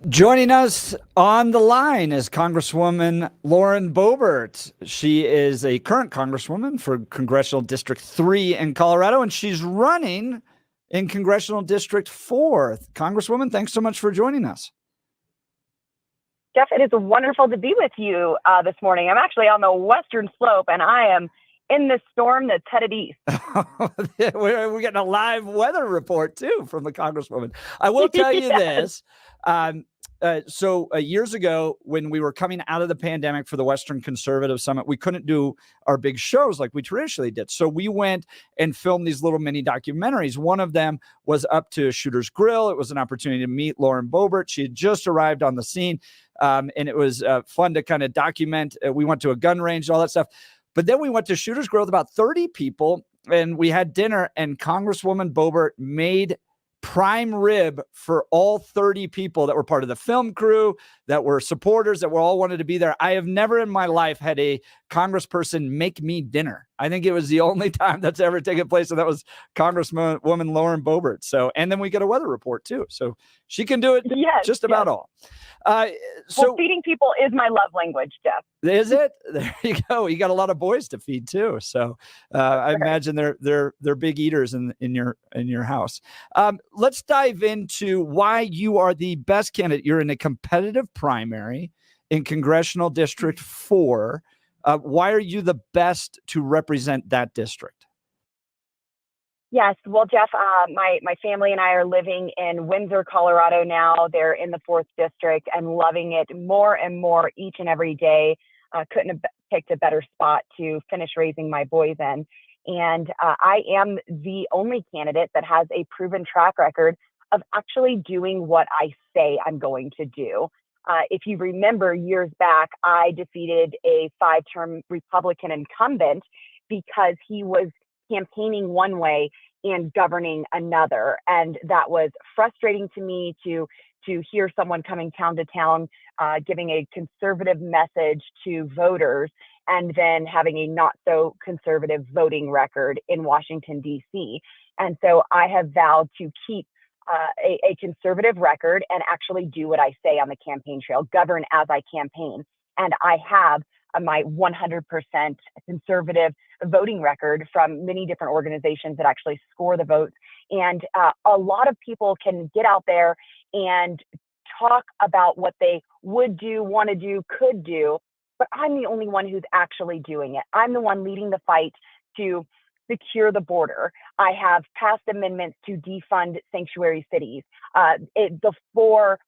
Joining us on the line is Congresswoman Lauren Boebert. She is a current Congresswoman for Congressional District 3 in Colorado, and she's running in Congressional District 4. Congresswoman, thanks so much for joining us. Jeff, it is wonderful to be with you this morning. I'm actually on the western slope, and I am in this storm that's headed east. We're getting a live weather report, too, from the Congresswoman. I will tell you this. Years ago, when we were coming out of the pandemic for the Western Conservative Summit, we couldn't do our big shows like we traditionally did. So we went and filmed these little mini documentaries. One of them was up to Shooter's Grill. It was an opportunity to meet Lauren Boebert. She had just arrived on the scene, and it was fun to kind of document. We went to a gun range, all that stuff. But then we went to Shooter's Grill with about 30 people, and we had dinner, and Congresswoman Boebert made prime rib for all 30 people that were part of the film crew, that were supporters, that were all wanted to be there. I have never in my life had a congressperson make me dinner. I think it was the only time that's ever taken place, and that was Congresswoman Lauren Boebert. So, and then we get a weather report too. So she can do it just about all. So feeding people is my love language, Jeff. Is it? There you go. You got a lot of boys to feed too. So I imagine they're big eaters in your house. Let's dive into why you are the best candidate. You're in a competitive primary in Congressional District 4. Why are you the best to represent that district? Yes. Well, Jeff, my family and I are living in Windsor, Colorado now. They're in the 4th district and loving it more and more each and every day. Couldn't have picked a better spot to finish raising my boys in. And I am the only candidate that has a proven track record of actually doing what I say I'm going to do. If you remember years back, I defeated a 5-term Republican incumbent because he was campaigning one way and governing another. And that was frustrating to me to hear someone coming town to town, giving a conservative message to voters, and then having a not so conservative voting record in Washington, D.C. And so I have vowed to keep a conservative record and actually do what I say on the campaign trail, govern as I campaign. And I have my 100% conservative voting record from many different organizations that actually score the votes. And a lot of people can get out there and talk about what they would do, want to do, could do, but I'm the only one who's actually doing it. I'm the one leading the fight to secure the border. I have passed amendments to defund sanctuary cities. Before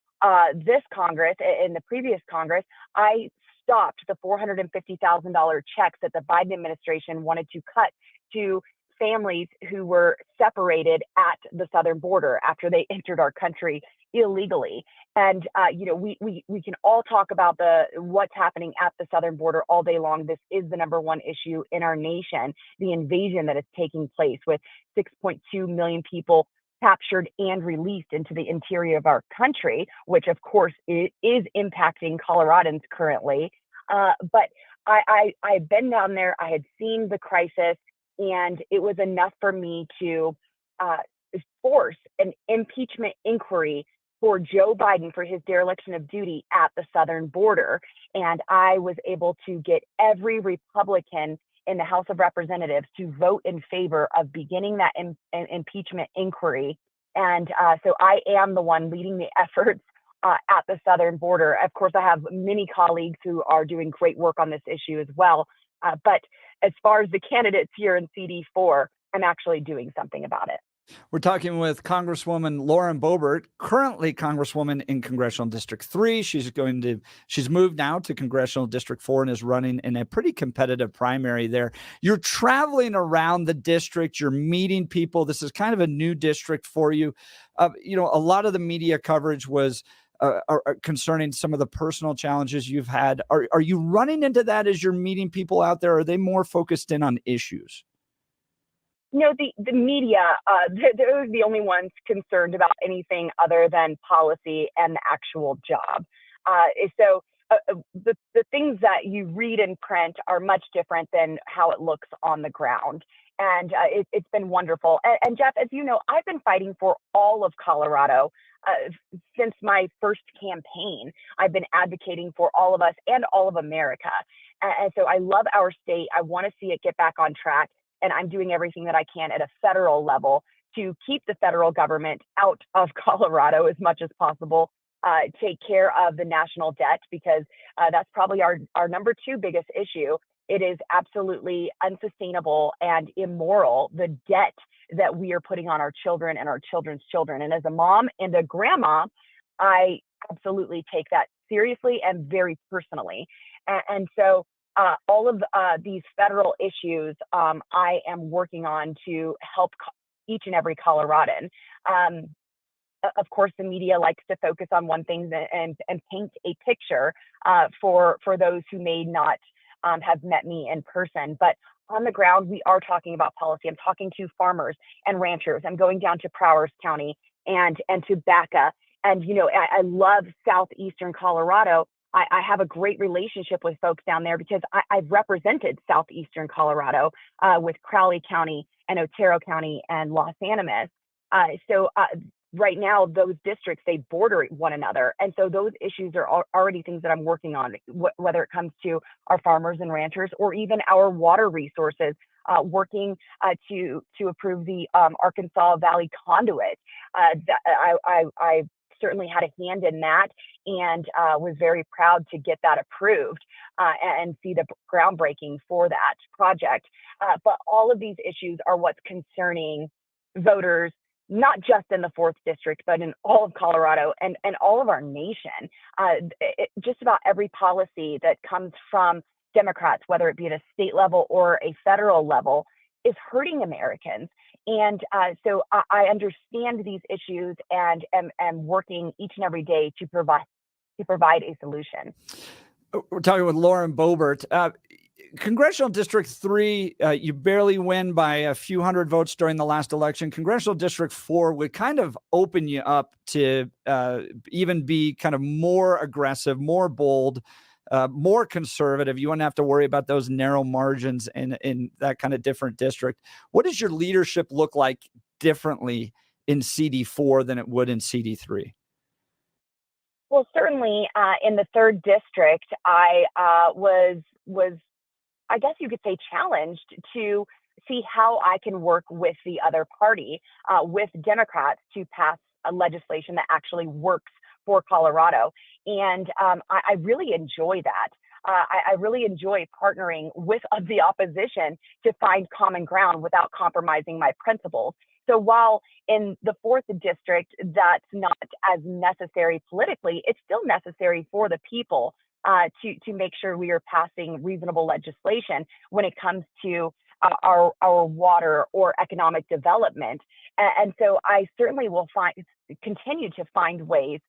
this Congress, in the previous Congress, I stopped the $450,000 checks that the Biden administration wanted to cut to families who were separated at the southern border after they entered our country illegally. And we can all talk about what's happening at the southern border all day long. This is the number one issue in our nation, the invasion that is taking place with 6.2 million people captured and released into the interior of our country, which of course is impacting Coloradans currently. But I've been down there, I had seen the crisis, and it was enough for me to force an impeachment inquiry for Joe Biden for his dereliction of duty at the southern border. And I was able to get every Republican in the House of Representatives to vote in favor of beginning that impeachment inquiry. And so I am the one leading the efforts at the southern border. Of course, I have many colleagues who are doing great work on this issue as well. But as far as the candidates here in CD4, I'm actually doing something about it. We're talking with Congresswoman Lauren Boebert, currently Congresswoman in Congressional District 3. She's moved now to Congressional District 4 and is running in a pretty competitive primary there. You're traveling around the district. You're meeting people. This is kind of a new district for you. A lot of the media coverage was concerning some of the personal challenges you've had. Are you running into that as you're meeting people out there? Or are they more focused in on issues? The media, they're the only ones concerned about anything other than policy and the actual job. So the things that you read in print are much different than how it looks on the ground. And it's been wonderful. And Jeff, as you know, I've been fighting for all of Colorado since my first campaign. I've been advocating for all of us and all of America. And so I love our state. I want to see it get back on track. And I'm doing everything that I can at a federal level to keep the federal government out of Colorado as much as possible. Take care of the national debt, because that's probably our number two biggest issue. It is absolutely unsustainable and immoral, the debt that we are putting on our children and our children's children. And as a mom and a grandma, I absolutely take that seriously and very personally. And so all of these federal issues I am working on to help each and every Coloradan. Of course, the media likes to focus on one thing and paint a picture for those who may not have met me in person. But on the ground, we are talking about policy. I'm talking to farmers and ranchers. I'm going down to Prowers County and to Baca. And, you know, I love southeastern Colorado. I have a great relationship with folks down there because I've represented southeastern Colorado with Crowley County and Otero County and Los Animas. So right now, those districts, they border one another. And so those issues are already things that I'm working on, whether it comes to our farmers and ranchers or even our water resources, working to approve the Arkansas Valley conduit. I certainly had a hand in that and was very proud to get that approved and see the groundbreaking for that project. But all of these issues are what's concerning voters, not just in the 4th district, but in all of Colorado and all of our nation. Just about every policy that comes from Democrats, whether it be at a state level or a federal level, is hurting Americans. And so I understand these issues and am working each and every day to provide a solution. We're talking with Lauren Boebert. Congressional District 3, you barely win by a few hundred votes during the last election. Congressional District 4 would kind of open you up to even be kind of more aggressive, more bold, more conservative. You wouldn't have to worry about those narrow margins in that kind of different district. What does your leadership look like differently in CD4 than it would in CD3? Well, certainly in the 3rd district, I was I guess you could say challenged to see how I can work with the other party, with Democrats, to pass a legislation that actually works for Colorado. And I really enjoy that. I really enjoy partnering with the opposition to find common ground without compromising my principles. So while in the 4th district, that's not as necessary politically, it's still necessary for the people to make sure we are passing reasonable legislation when it comes to our water or economic development. And so I certainly will continue to find ways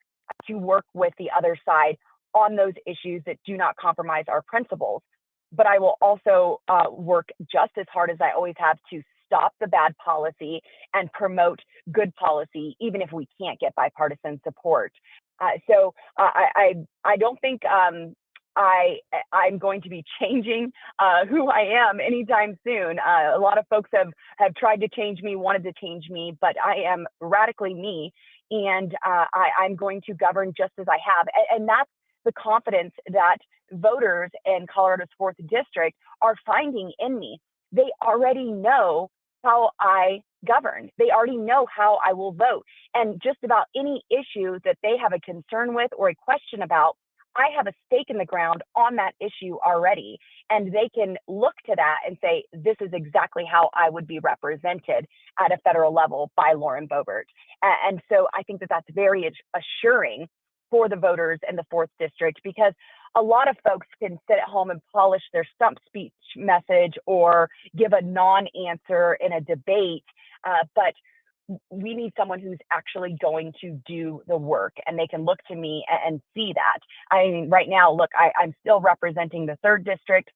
to work with the other side on those issues that do not compromise our principles. But I will also work just as hard as I always have to stop the bad policy and promote good policy, even if we can't get bipartisan support. So I don't think I'm going to be changing who I am anytime soon. A lot of folks have tried to change me, wanted to change me, but I am radically me, and I'm going to govern just as I have. And that's the confidence that voters in Colorado's 4th district are finding in me. They already know how I govern. They already know how I will vote. And just about any issue that they have a concern with or a question about, I have a stake in the ground on that issue already. And they can look to that and say, this is exactly how I would be represented at a federal level by Lauren Boebert. And so I think that that's very assuring for the voters in the 4th district, because a lot of folks can sit at home and polish their stump speech message or give a non-answer in a debate, but we need someone who's actually going to do the work, and they can look to me and see that. I mean, right now, look, I'm still representing the 3rd district,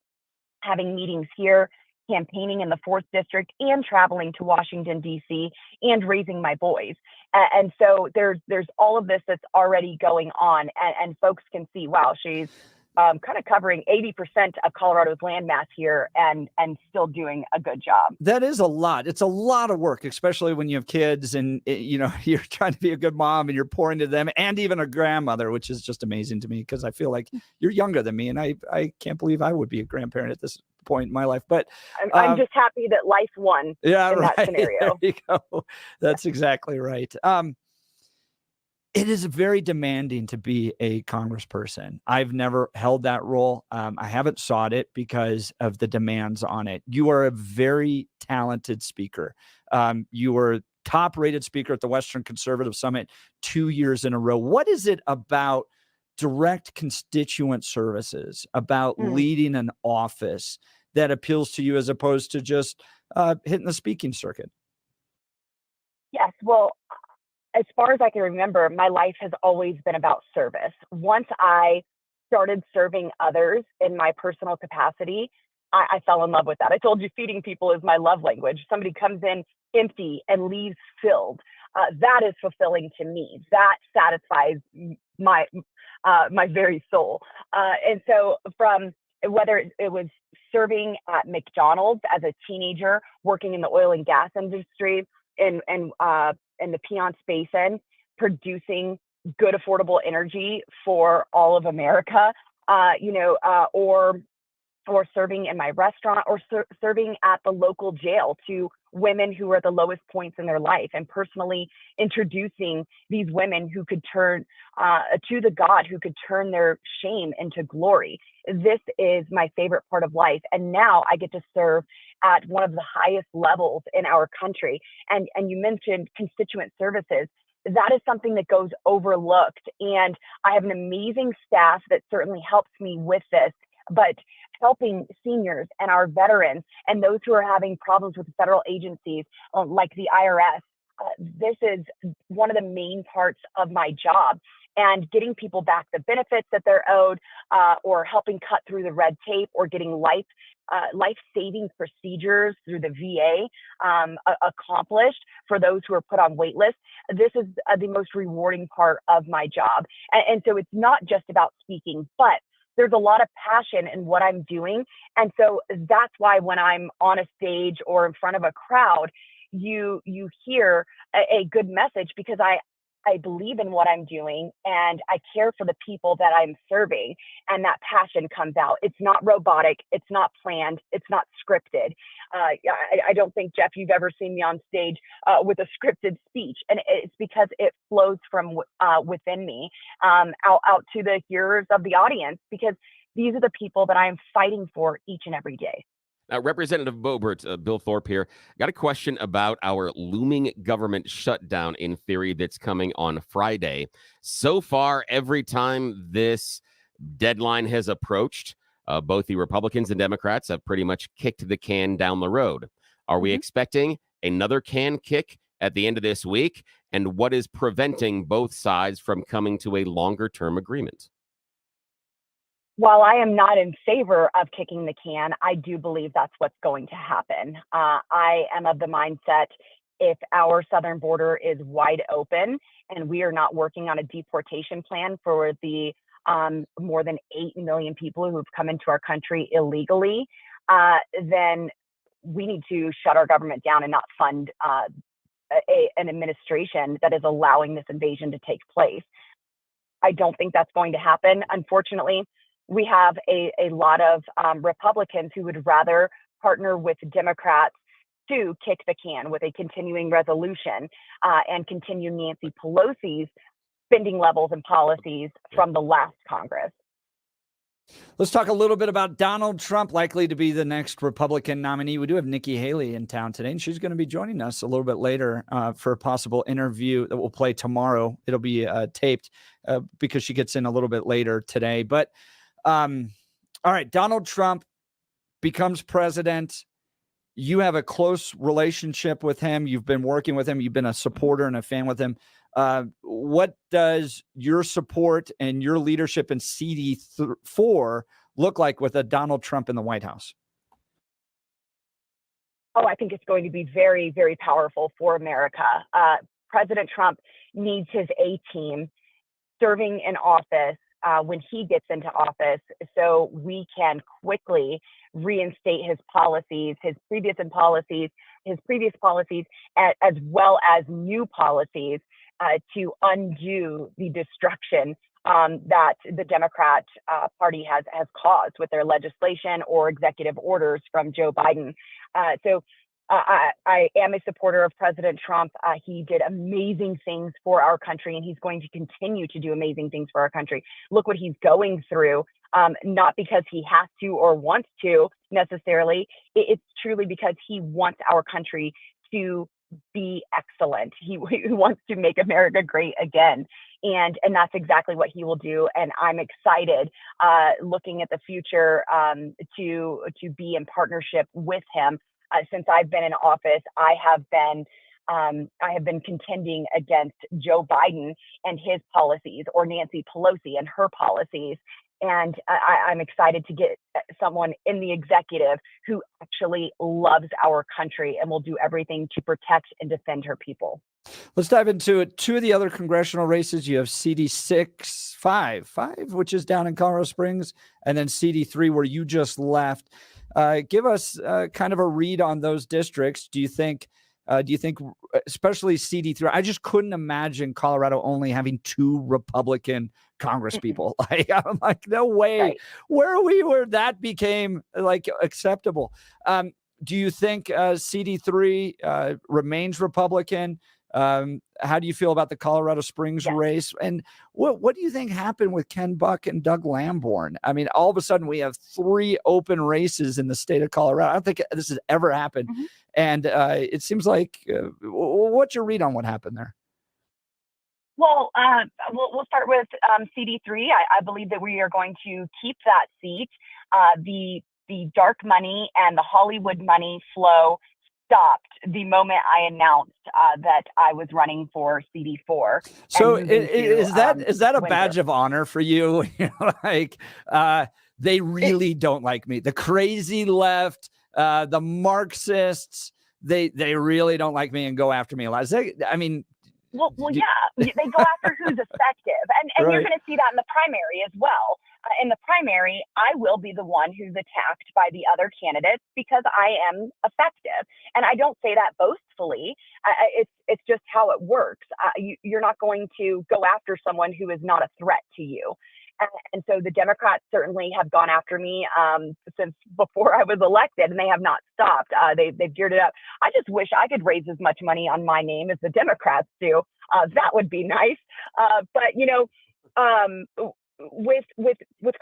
having meetings here, campaigning in the 4th district, and traveling to Washington, D.C., and raising my boys. And so there's all of this that's already going on, and folks can see, wow, she's kind of covering 80% of Colorado's landmass here and still doing a good job. That is a lot. It's a lot of work, especially when you have kids and, you're trying to be a good mom and you're pouring to them, and even a grandmother, which is just amazing to me because I feel like you're younger than me and I can't believe I would be a grandparent at this point in my life. But I'm just happy that life won in that scenario. There you go. That's exactly right. It is very demanding to be a congressperson. I've never held that role. I haven't sought it because of the demands on it. You are a very talented speaker. You were top-rated speaker at the Western Conservative Summit 2 years in a row. What is it about direct constituent services, about leading an office that appeals to you as opposed to just hitting the speaking circuit? Yes, well, as far as I can remember, my life has always been about service. Once I started serving others in my personal capacity, I fell in love with that. I told you feeding people is my love language. Somebody comes in empty and leaves filled. That is fulfilling to me. That satisfies my very soul. And so from whether it was serving at McDonald's as a teenager, working in the oil and gas industry, and in the Piance Basin, producing good, affordable energy for all of America, or serving in my restaurant, or serving at the local jail to women who are at the lowest points in their life, and personally introducing these women who could turn to the God who could turn their shame into glory. This is my favorite part of life. And now I get to serve at one of the highest levels in our country. And you mentioned constituent services. That is something that goes overlooked. And I have an amazing staff that certainly helps me with this. But helping seniors and our veterans and those who are having problems with federal agencies like the IRS, this is one of the main parts of my job. And getting people back the benefits that they're owed, or helping cut through the red tape, or getting life-saving procedures through the VA accomplished for those who are put on wait lists. This is the most rewarding part of my job. And so it's not just about speaking, but there's a lot of passion in what I'm doing. And so that's why when I'm on a stage or in front of a crowd, you hear a good message, because I believe in what I'm doing and I care for the people that I'm serving, and that passion comes out. It's not robotic. It's not planned. It's not scripted. I don't think, Jeff, you've ever seen me on stage with a scripted speech, and it's because it flows from within me out to the hearers of the audience, because these are the people that I'm fighting for each and every day. Representative Boebert, Bill Thorpe here. Got a question about our looming government shutdown in theory that's coming on Friday. So far, every time this deadline has approached, both the Republicans and Democrats have pretty much kicked the can down the road. Are we expecting another can kick at the end of this week? And what is preventing both sides from coming to a longer-term agreement? While I am not in favor of kicking the can, I do believe that's what's going to happen. I am of the mindset, if our southern border is wide open and we are not working on a deportation plan for the more than 8 million people who have come into our country illegally, then we need to shut our government down and not fund an administration that is allowing this invasion to take place. I don't think that's going to happen. Unfortunately, we have a lot of Republicans who would rather partner with Democrats to kick the can with a continuing resolution and continue Nancy Pelosi's spending levels and policies from the last Congress. Let's talk a little bit about Donald Trump, likely to be the next Republican nominee. We do have Nikki Haley in town today, and she's going to be joining us a little bit later for a possible interview that will play tomorrow. It'll be taped because she gets in a little bit later today. But all right, Donald Trump becomes president. You have a close relationship with him. You've been working with him. You've been a supporter and a fan with him. What does your support and your leadership in CD4 look like with a Donald Trump in the White House? Oh, I think it's going to be very, very powerful for America. President Trump needs his A-team serving in office when he gets into office, so we can quickly reinstate his policies, his previous policies, as well as new policies to undo the destruction that the Democrat Party has caused with their legislation or executive orders from Joe Biden. So I am a supporter of President Trump. He did amazing things for our country, and he's going to continue to do amazing things for our country. Look what he's going through, not because he has to or wants to necessarily. It's truly because he wants our country to be excellent. He wants to make America great again. And that's exactly what he will do. And I'm excited looking at the future to be in partnership with him. Since I've been in office, I have been contending against Joe Biden and his policies, or Nancy Pelosi and her policies. And I'm excited to get someone in the executive who actually loves our country and will do everything to protect and defend her people. Let's dive into it. Two of the other congressional races, you have CD5, which is down in Colorado Springs, and then CD3, where you just left. Give us kind of a read on those districts. Do you think, especially CD3, I just couldn't imagine Colorado only having 2 Republican Congress people. Like, I'm like, no way. Right. Where are we where that became like acceptable? Do you think CD3 remains Republican? How do you feel about the Colorado Springs race? And what do you think happened with Ken Buck and Doug Lamborn? I mean, all of a sudden we have 3 open races in the state of Colorado. I don't think this has ever happened. Mm-hmm. And it seems like, what's your read on what happened there? Well, we'll start with CD3. I believe that we are going to keep that seat. The dark money and the Hollywood money flow stopped the moment I announced that I was running for CD4. So is that a badge of honor for you? Like, they really don't like me. The crazy left, the Marxists, they really don't like me and go after me a lot. I mean, well, yeah, they go after who's effective, and right. You're going to see that in the primary as well. In the primary, I will be the one who's attacked by the other candidates because I am effective. And I don't say that boastfully. It's just how it works. You're not going to go after someone who is not a threat to you. And so the Democrats certainly have gone after me since before I was elected, and they have not stopped. They've geared it up. I just wish I could raise as much money on my name as the Democrats do. That would be nice. But with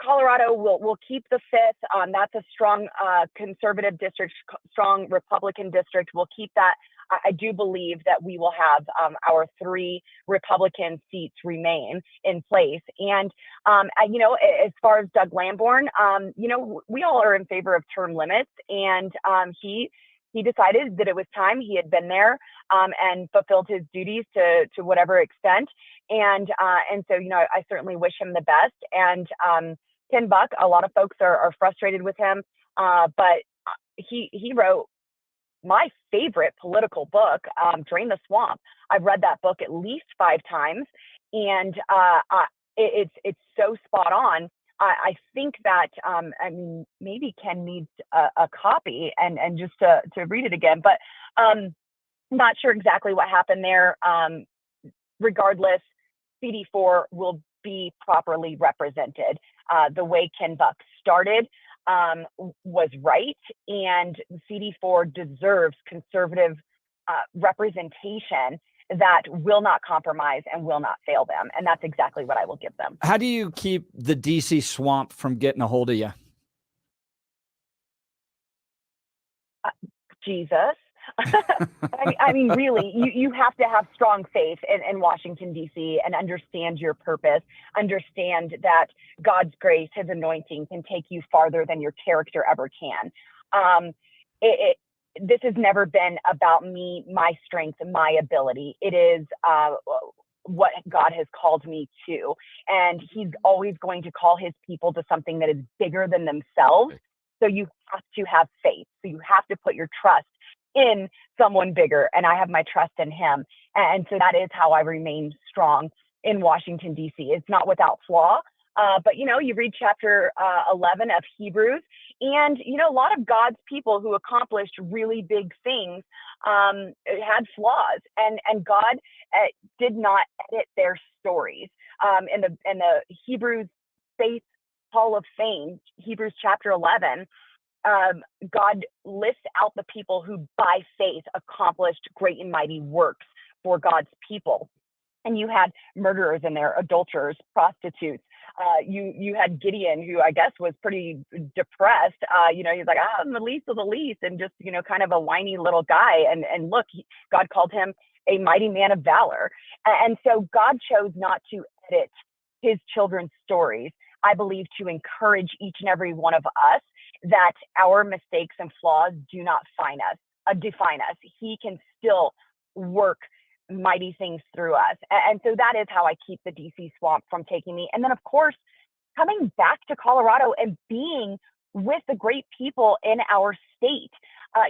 Colorado, we'll keep the 5th. That's a strong conservative district, strong Republican district. We'll keep that. I do believe that we will have our 3 Republican seats remain in place. And as far as Doug Lamborn, we all are in favor of term limits, and he decided that it was time. He had been there and fulfilled his duties to whatever extent. And so, I certainly wish him the best. And Ken Buck, a lot of folks are frustrated with him, but he wrote my favorite political book, Drain the Swamp. I've read that book at least 5 times, and it's so spot on. I think that maybe Ken needs a copy and just to read it again, but I'm not sure exactly what happened there. Regardless, CD4 will be properly represented. The way Ken Buck started was right, and CD4 deserves conservative representation that will not compromise and will not fail them. And that's exactly what I will give them. How do you keep the DC swamp from getting a hold of you? Jesus. I mean, really, you have to have strong faith in Washington, D.C. and understand your purpose, understand that God's grace, his anointing can take you farther than your character ever can. This has never been about me, my strength, and my ability. It is what God has called me to. And he's always going to call his people to something that is bigger than themselves. So you have to have faith. So you have to put your trust in someone bigger, and I have my trust in him. And so that is how I remain strong in Washington, D.C. It's not without flaw, But, you read chapter 11 of Hebrews, and, a lot of God's people who accomplished really big things had flaws, and God did not edit their stories. In the Hebrews Faith Hall of Fame, Hebrews chapter 11, God lists out the people who by faith accomplished great and mighty works for God's people. And you had murderers in there, adulterers, prostitutes. You had Gideon, who I guess was pretty depressed. He's like, I'm the least of the least, and just, kind of a whiny little guy. And look, God called him a mighty man of valor. And so God chose not to edit his children's stories, I believe, to encourage each and every one of us that our mistakes and flaws do not define us. He can still work mighty things through us. And so that is how I keep the DC swamp from taking me. And then, of course, coming back to Colorado and being with the great people in our state.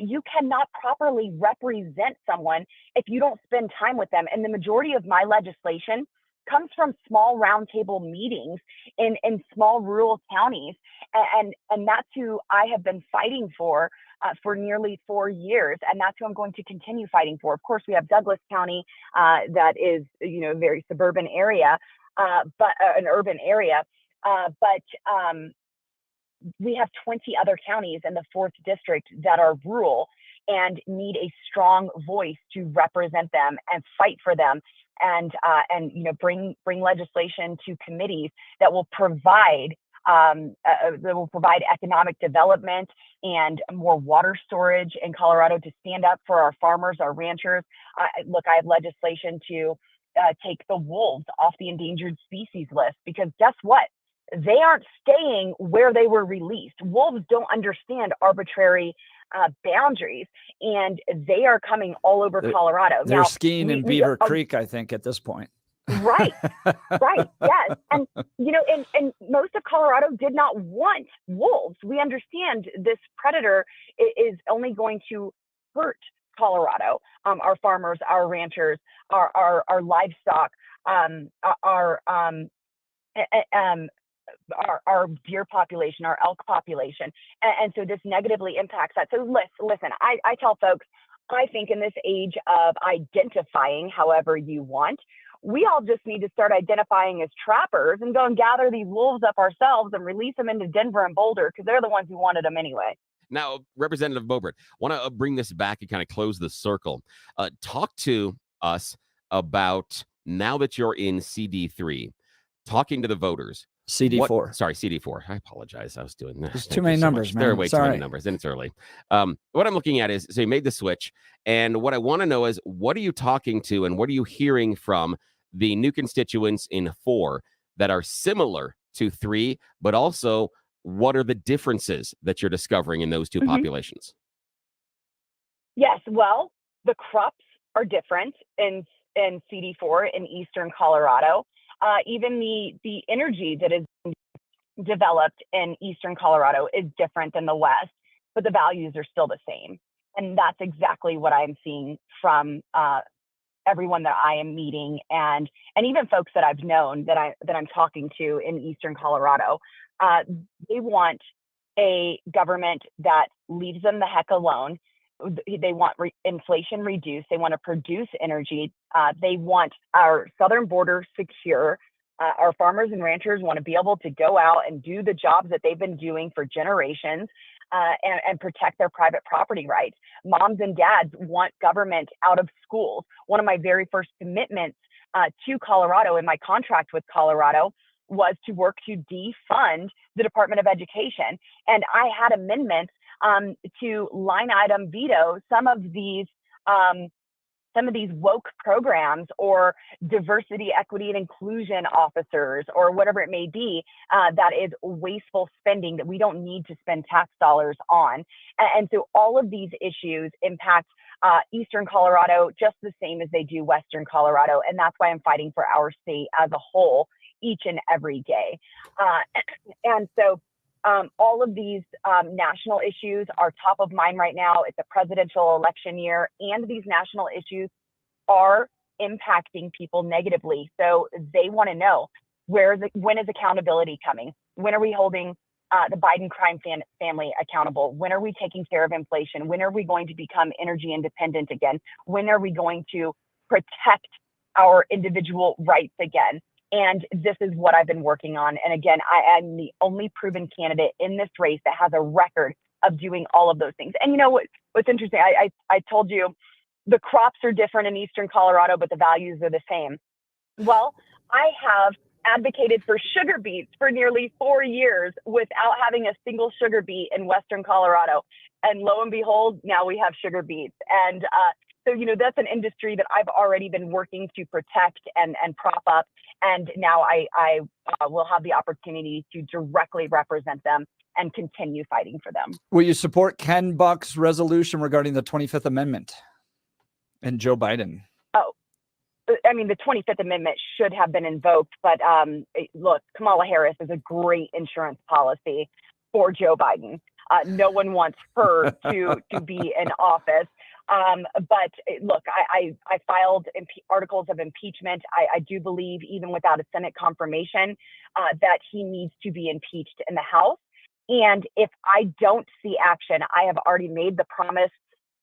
You cannot properly represent someone if you don't spend time with them. And the majority of my legislation comes from small roundtable meetings in small rural counties. And that's who I have been fighting for nearly 4 years. And that's who I'm going to continue fighting for. Of course, we have Douglas County, that is, a very suburban area, but an urban area. But we have 20 other counties in the 4th district that are rural and need a strong voice to represent them and fight for them, and bring legislation to committees that will provide economic development and more water storage in Colorado to stand up for our farmers, our ranchers. Look, I have legislation to take the wolves off the endangered species list, because guess what? They aren't staying where they were released. Wolves don't understand arbitrary boundaries, and they are coming all over Colorado. They're skiing in Beaver Creek, I think, at this point. Right, yes. And, and most of Colorado did not want wolves. We understand this predator is only going to hurt Colorado, our farmers, our ranchers, our livestock, our deer population, our elk population. And so this negatively impacts that. So listen, I tell folks, I think in this age of identifying however you want, we all just need to start identifying as trappers and go and gather these wolves up ourselves and release them into Denver and Boulder, because they're the ones who wanted them anyway. Now, Representative Boebert, want to bring this back and kind of close the circle. Talk to us about, now that you're in CD3, talking to the voters. CD4. CD4. I apologize. I was doing that. There's too many numbers, man. There are way too many numbers, and it's early. What I'm looking at is, so you made the switch, and what I want to know is, what are you talking to and what are you hearing from the new constituents in 4 that are similar to 3, but also what are the differences that you're discovering in those two populations? Yes, well, the crops are different in CD4 in eastern Colorado. Even the energy that is developed in eastern Colorado is different than the West, but the values are still the same. And that's exactly what I'm seeing from everyone that I am meeting, and even folks that I've known that I'm talking to in eastern Colorado. They want a government that leaves them the heck alone. They want inflation reduced. They want to produce energy. They want our southern border secure. Our farmers and ranchers want to be able to go out and do the jobs that they've been doing for generations, and protect their private property rights. Moms and dads want government out of schools. One of my very first commitments to Colorado in my contract with Colorado was to work to defund the Department of Education. And I had amendments to line item veto some of these woke programs, or diversity, equity, and inclusion officers, or whatever it may be, that is wasteful spending that we don't need to spend tax dollars on. And so all of these issues impact eastern Colorado just the same as they do western Colorado. And that's why I'm fighting for our state as a whole each and every day. And so all of these national issues are top of mind right now. It's a presidential election year, and these national issues are impacting people negatively. So they want to know, when is accountability coming? When are we holding the Biden crime family accountable? When are we taking care of inflation? When are we going to become energy independent again? When are we going to protect our individual rights again? And this is what I've been working on. And again, I am the only proven candidate in this race that has a record of doing all of those things. And you know what's interesting? I told you the crops are different in Eastern Colorado, but the values are the same. Well, I have advocated for sugar beets for nearly 4 years without having a single sugar beet in Western Colorado. And lo and behold, now we have sugar beets. And so, that's an industry that I've already been working to protect and prop up. And now I will have the opportunity to directly represent them and continue fighting for them. Will you support Ken Buck's resolution regarding the 25th Amendment and Joe Biden? Oh, I mean, the 25th Amendment should have been invoked, but look, Kamala Harris is a great insurance policy for Joe Biden. No one wants her to be in office. But look, I filed articles of impeachment. I do believe, even without a Senate confirmation, that he needs to be impeached in the House. And if I don't see action, I have already made the promise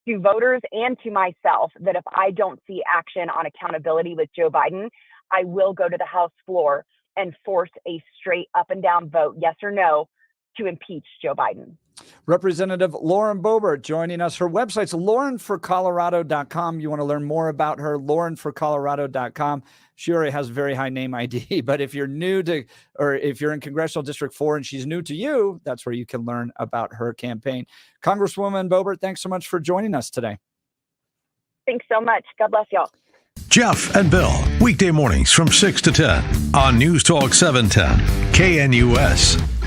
to voters and to myself that if I don't see action on accountability with Joe Biden, I will go to the House floor and force a straight up and down vote, yes or no, to impeach Joe Biden. Representative Lauren Boebert joining us. Her website's laurenforcolorado.com. You want to learn more about her, laurenforcolorado.com. She already has a very high name ID, but if you're new to, or if you're in Congressional District 4 and she's new to you, that's where you can learn about her campaign. Congresswoman Boebert, thanks so much for joining us today. Thanks so much. God bless y'all. Jeff and Bill, weekday mornings from 6 to 10 on News Talk 710, KNUS.